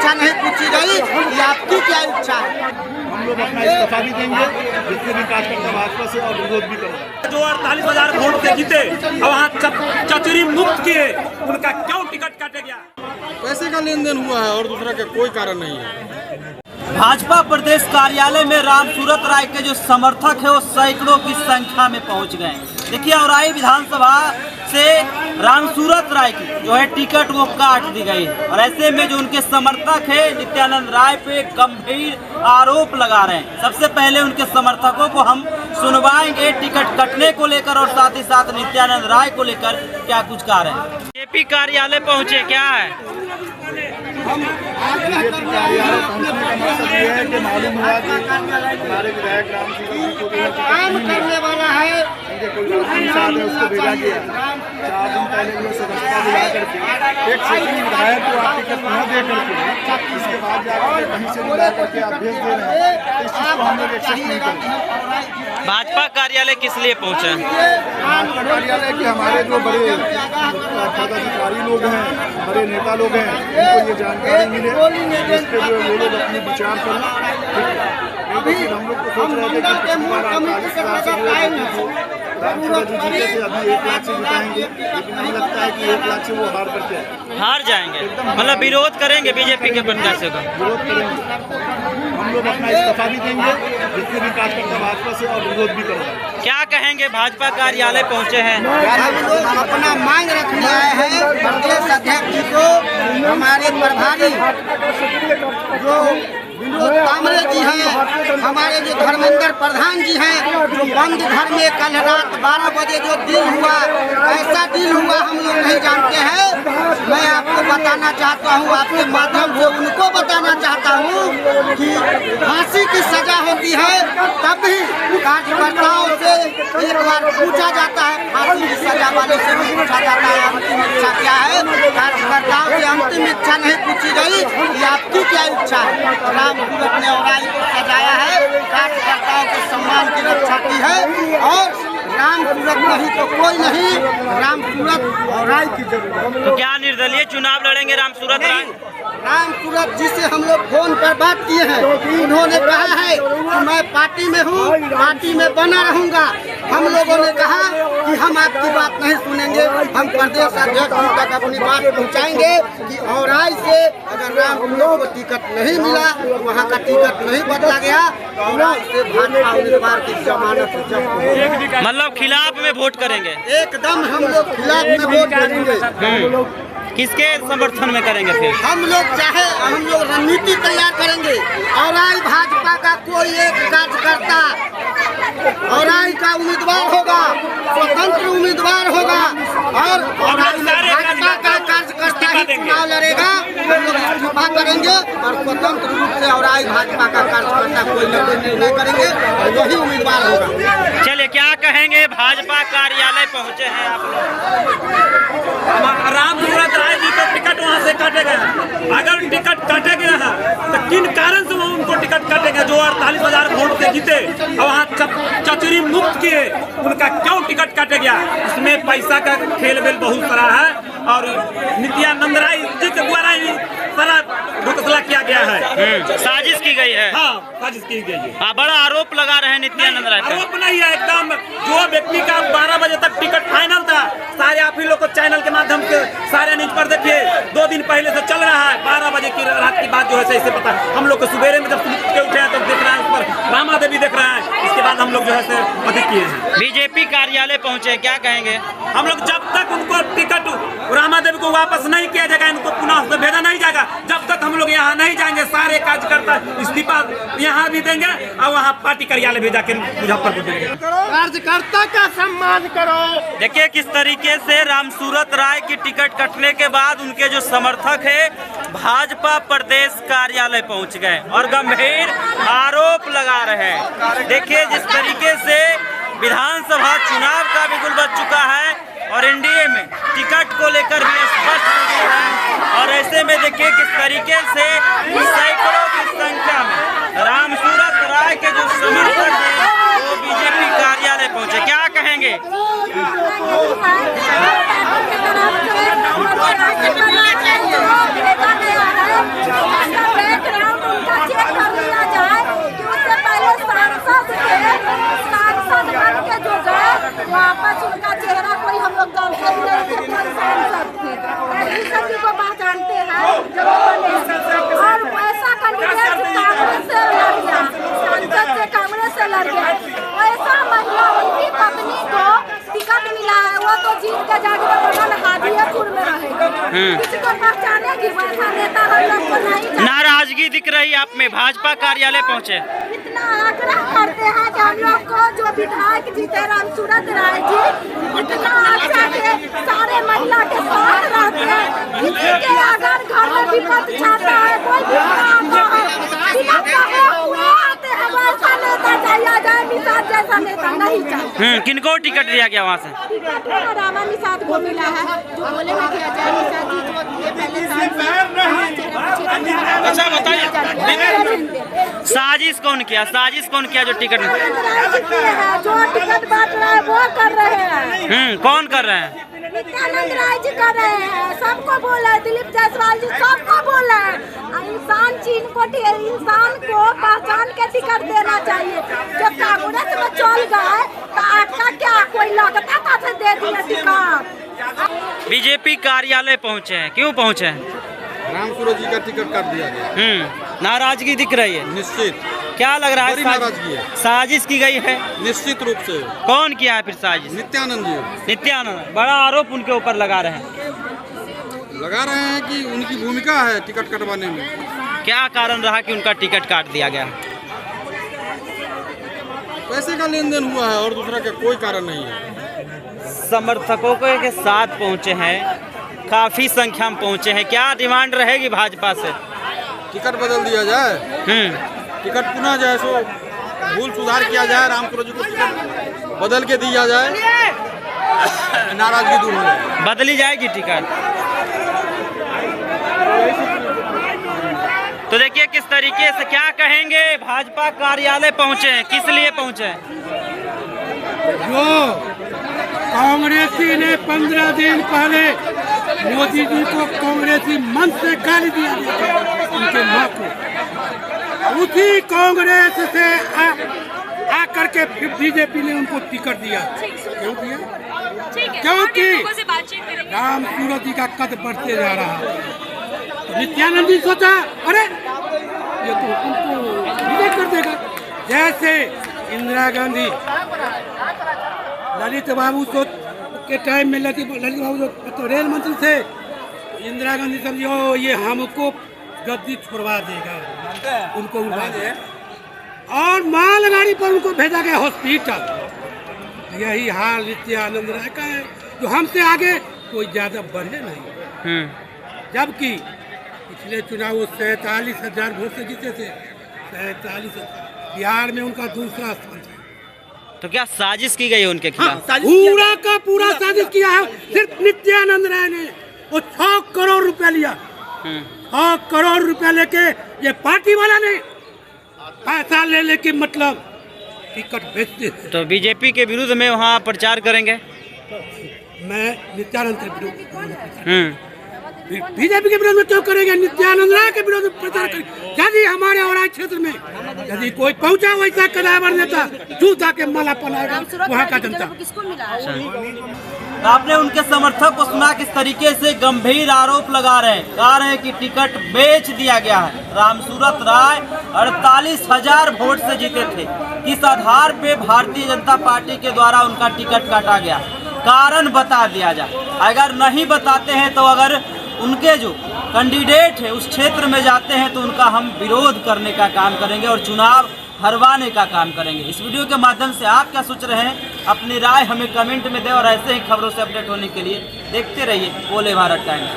इच्छा नहीं पूछी गई कि आपकी क्या इच्छा है। हम लोग अपना इस्तीफा भी देंगे, जितने भी कार्यकर्ता भाजपा से, और विरोध भी करेंगे। जो 48,000 वोट से जीते और वहाँ चचुरी मुक्त किए, उनका क्यों टिकट काटे गया? पैसे का लेन देन हुआ है और दूसरा का कोई कारण नहीं है। भाजपा प्रदेश कार्यालय में रामसूरत राय के जो समर्थक है वो सैकड़ों की संख्या में पहुंच गए। देखिए, औराई विधानसभा से रामसूरत राय की जो है टिकट वो काट दी गई है और ऐसे में जो उनके समर्थक है नित्यानंद राय पे गंभीर आरोप लगा रहे हैं। सबसे पहले उनके समर्थकों को हम सुनवाएंगे टिकट कटने को लेकर और साथ ही साथ नित्यानंद राय को लेकर क्या कुछ कह रहे हैं। जेपी कार्यालय पहुंचे, क्या है? बीजेपी कार्यालय पहुंचने का मकसद ये है कि मालूम हुआ कि हमारे विधायक रामसूरत को काम करने वाला है, कोई इंसान है उसको भेजा गया। 4 दिन पहले वो सदस्यता दिला करके एक क्षेत्रीय विधायक को आप टिकट न दे करके इसके बाद जाकर कहीं से बुला करके आप भेज दे रहे हैं, इस चीज को हम लोग एक्सेप्ट नहीं करेंगे। भाजपा कार्यालय किस लिए पहुंचे? भाजपा कार्यालय के हमारे जो बड़े पदाधिकारी लोग हैं, बड़े नेता लोग हैं, उनको ये जानकारी मिले जिस पे जो वो लोग अपने विचार करें। हम लोग तो सोच रहे थे कि रामसूरत जी जीते थे, अभी 1 लाख से जिताएंगे, लेकिन नहीं लगता है कि 1 लाख से वो हार जाएंगे। मतलब विरोध करेंगे बीजेपी के प्रत्याशियों का? विरोध करेंगे। हम लोग अपना इस्तीफा भी देंगे, जितने भी कार्यकर्ता भाजपा से, और विरोध भी करेंगे। क्या कहेंगे? भाजपा कार्यालय पहुंचे हैं, हम लोग अपना मांग रखने आए हैं प्रदेश अध्यक्ष जी को, हमारे प्रभारी जो विनोद कामरे जी हैं, हमारे जो धर्मेंद्र प्रधान जी हैं, जो बंद घर में कल रात 12 बजे जो डील हुआ, ऐसा डील हुआ हम लोग नहीं जानते हैं। मैं आपको बताना चाहता हूँ, आपके माध्यम से उनको बताना चाहता हूँ कि फांसी की सजा होती है तब भी कार्यकर्ताओं से एक बार पूछा जाता है, फांसी की सजा वाले से भी पूछा जाता है अंतिम इच्छा क्या है। कार्यकर्ताओं से अंतिम इच्छा नहीं पूछी गई कि आपकी क्या इच्छा है। रामसूरत ने औराई को सजाया है, कार्यकर्ताओं के सम्मान की रक्षा की है और रामसूरत नहीं तो कोई नहीं, रामसूरत औराई की जरूरत। तो क्या निर्दलीय चुनाव लड़ेंगे रामसूरत राय? रामसूरत जी से हम लोग फोन पर बात किए हैं, उन्होंने कहा है कि मैं पार्टी में हूँ, पार्टी में बना रहूँगा। हम लोगों ने कहा कि हम आपकी बात नहीं सुनेंगे, हम प्रदेश अध्यक्ष जी तक अपनी बात पहुँचाएंगे कि औराई से अगर रामसूरत को टिकट नहीं मिला, वहाँ का टिकट नहीं बदला गया, तो औराई से भाजपा उम्मीदवार की जमानत जब्त। मतलब खिलाफ में वोट करेंगे? एकदम हम लोग खिलाफ में वोट करेंगे। किसके समर्थन में करेंगे फिर? हम लोग रणनीति तैयार करेंगे। औराई भाजपा का कोई एक कार्यकर्ता औराई का उम्मीदवार होगा, स्वतंत्र उम्मीदवार होगा और औराई भाजपा का कार्यकर्ता ही चुनाव लड़ेगा। हम लोग इस्तीफा करेंगे और स्वतंत्र रूप से औराई भाजपा का कार्यकर्ता कोई नहीं करेंगे और वही उम्मीदवार होगा। चलिए, क्या कहेंगे? भाजपा कार्यालय पहुंचे हैं आप लोग, रामसूरत राय जी का टिकट वहाँ से काटे गया। अगर टिकट काटे गया है तो किन कारण से वो उनको टिकट काटेगा? जो 48,000 वोट से जीते और वहाँ चचुरी मुक्त किए, उनका क्यों टिकट काटे गया? इसमें पैसा का खेल बेल बहुत सारा है और नित्यानंद राय जी के द्वारा ही सारा घोटाला किया गया है, साजिश की गई है। हाँ, साजिश की गई है। हाँ, बड़ा आरोप लगा रहे हैं नित्यानंद राय। आरोप नहीं है, एकदम जो व्यक्ति का 12 बजे तक टिकट फाइनल था, सारे आप ही लोग को चैनल के माध्यम से सारे न्यूज पर देखिए, 2 दिन पहले से चल रहा है। 12 बजे की रात की बात जो है सही पता है। हम लोग को सुबेरे में जब के उठे हैं तो देख रहे हैं, उस पर रामा देवी देख रहे हैं, इसके बाद हम लोग जो है से अधिक किए हैं। बीजेपी कार्यालय पहुंचे, क्या कहेंगे? हम लोग जब तक उनको टिकट रामा देवी को वापस नहीं किया जाएगा, इनको पुनः से भेजा नहीं जाएगा, जब तक हम लोग यहाँ नहीं जाएंगे। सारे कार्यकर्ता इस्तीफा यहाँ भी देंगे और वहाँ पार्टी कार्यालय भी जाकर मुजफ्फरपुर देंगे। कार्यकर्ता का सम्मान करो। देखिए किस तरीके से रामसूरत राय की टिकट कटने के बाद उनके जो समर्थक है भाजपा प्रदेश कार्यालय पहुंच गए और गंभीर आरोप लगा रहे हैं। देखिए जिस तरीके से विधानसभा चुनाव का बिगुल बज चुका है और एनडीए में टिकट को लेकर भी स्पष्ट हो गया है और ऐसे में देखिए किस तरीके से सैकड़ों की संख्या में रामसूरत राय के जो समर्थक हैं वो बीजेपी कार्यालय पहुंचे। क्या कहेंगे? बैकग्राउंड उनका चेक कर लिया जाए कि उससे पहले सांसद बन के जो गए वापस उनका चेहरा कोई हम लोग जानते भी नहीं थे, कोई सांसद थे। सब जी को पहचानते हैं जब वो बने और ऐसा कैंडिडेट कांग्रेस से लड़ गया, सांसद से कांग्रेस से लड़ गया। ऐसा महिला उनकी पत्नी को टिकट मिला है, वो तो जीत के जाके हाजीपुर में रहेगी, किसी को पहचानेगी। वैसा नेता हम लोग को नहीं। नाराजगी दिख रही आप में, भाजपा कार्यालय पहुंचे। इतना आग्रह करते हैं कि हम लोग को जो विधायक जीते रामसूरत राय जी इतना अच्छा से सारे महिला के साथ रहते हैं। किसी के अगर घर में विपद छाता है, कोई भी आता है, बिना कहे हुए आते हैं। वैसा नेता चाहिए, जाए निषाद जैसा नेता नहीं चाहिए। किनको टिकट दिया गया वहाँ से? टिकट रामा निषाद को मिला है, जो बोले में किया जाए निषाद जी जो ये पहले अच्छा बताइए, साजिश कौन किया? साजिश कौन किया जो टिकट जो टिकट बांट रहा है वो कर रहे हैं। कौन कर रहे हैं? नित्यानंद राय जी कर रहे हैं, सबको बोला है, दिलीप जायसवाल जी सबको बोला है। इंसान को पहचान के टिकट देना चाहिए। जब कांग्रेस में चल गए तो आपका क्या कोई लगता था से दे दिया टिकट। बीजेपी कार्यालय पहुंचे हैं, क्यों पहुंचे हैं? रामसूरत जी का टिकट काट दिया गया। नाराजगी दिख रही है। निश्चित। क्या लग रहा है? नाराजगी है, साजिश की गई है। निश्चित रूप से। कौन किया है फिर साजिश? नित्यानंद जी। नित्यानंद बड़ा आरोप उनके ऊपर लगा रहे हैं कि उनकी भूमिका है टिकट कटवाने में। क्या कारण रहा कि उनका टिकट काट दिया गया? पैसे का लेन देन हुआ है और दूसरा का कोई कारण नहीं है। समर्थकों के साथ पहुंचे हैं, काफी संख्या में पहुंचे हैं। क्या डिमांड रहेगी भाजपा से? टिकट बदल दिया जाए, टिकट पुनः जाए सो भूल सुधार किया जाए, रामसूरत जी को टिकट बदल के दिया जाए, नाराजगी दूर हो जाए। बदली जाएगी टिकट। तो देखिए किस तरीके से, क्या कहेंगे? भाजपा कार्यालय पहुंचे हैं, किस लिए पहुंचे हैं? जो कांग्रेसी ने 15 दिन पहले मोदी जी को कांग्रेसी मंच से गाली दिया उनके मां को, उसी कांग्रेस से आकर के फिर बीजेपी ने उनको टिकट दिया। क्यों दिया? क्योंकि रामसूरत जी का कद बढ़ते जा रहा है। तो नित्यानंद जी सोचा अरे ये तो उनको विजय कर देगा। जैसे इंदिरा गांधी ललित बाबू के टाइम में ललित बाबू तो रेल मंत्री थे, इंदिरा गांधी समझो ये हमको गद्दी छोड़वा देगा, उनको उड़वा दे और मालगाड़ी पर उनको भेजा गया हॉस्पिटल। यही हाल नित्यानंद राय का है, जो हमसे आगे कोई ज्यादा बढ़े नहीं। जबकि पिछले चुनाव 47,000 वोट से जीते थे, 47 बिहार में उनका दूसरा स्थान था। तो क्या साजिश की गई है उनके खिलाफ? पूरा का पूरा साजिश किया है। सिर्फ नित्यानंद राय ने वो 6 करोड़ रुपया लिया, 6 करोड़ रुपया लेके ये पार्टी वाला नहीं, पैसा ले लेके मतलब टिकट बेचते। तो बीजेपी के विरुद्ध में वहाँ प्रचार करेंगे? मैं नित्यानंद के विरुद्ध, बीजेपी के विरोध में क्यों करेंगे? नित्यानंद राय के विरोध में प्रचार करेंगे। यदि हमारे औराई क्षेत्र में यदि कोई पहुंचा वैसा कदावर नेता जूता के माला पहनाएगा वहाँ का जनता। आपने उनके समर्थक को सुना किस तरीके से गंभीर आरोप लगा रहे हैं, कह रहे हैं कि टिकट बेच दिया गया है। रामसूरत राय 48,000 वोट से जीते थे, किस आधार पे भारतीय जनता पार्टी के द्वारा उनका टिकट काटा गया? कारण बता दिया जाए। अगर नहीं बताते हैं तो अगर उनके जो कैंडिडेट है उस क्षेत्र में जाते हैं तो उनका हम विरोध करने का काम करेंगे और चुनाव हरवाने का काम करेंगे। इस वीडियो के माध्यम से आप क्या सोच रहे हैं, अपनी राय हमें कमेंट में दें और ऐसे ही खबरों से अपडेट होने के लिए देखते रहिए बोले भारत टाइम्स।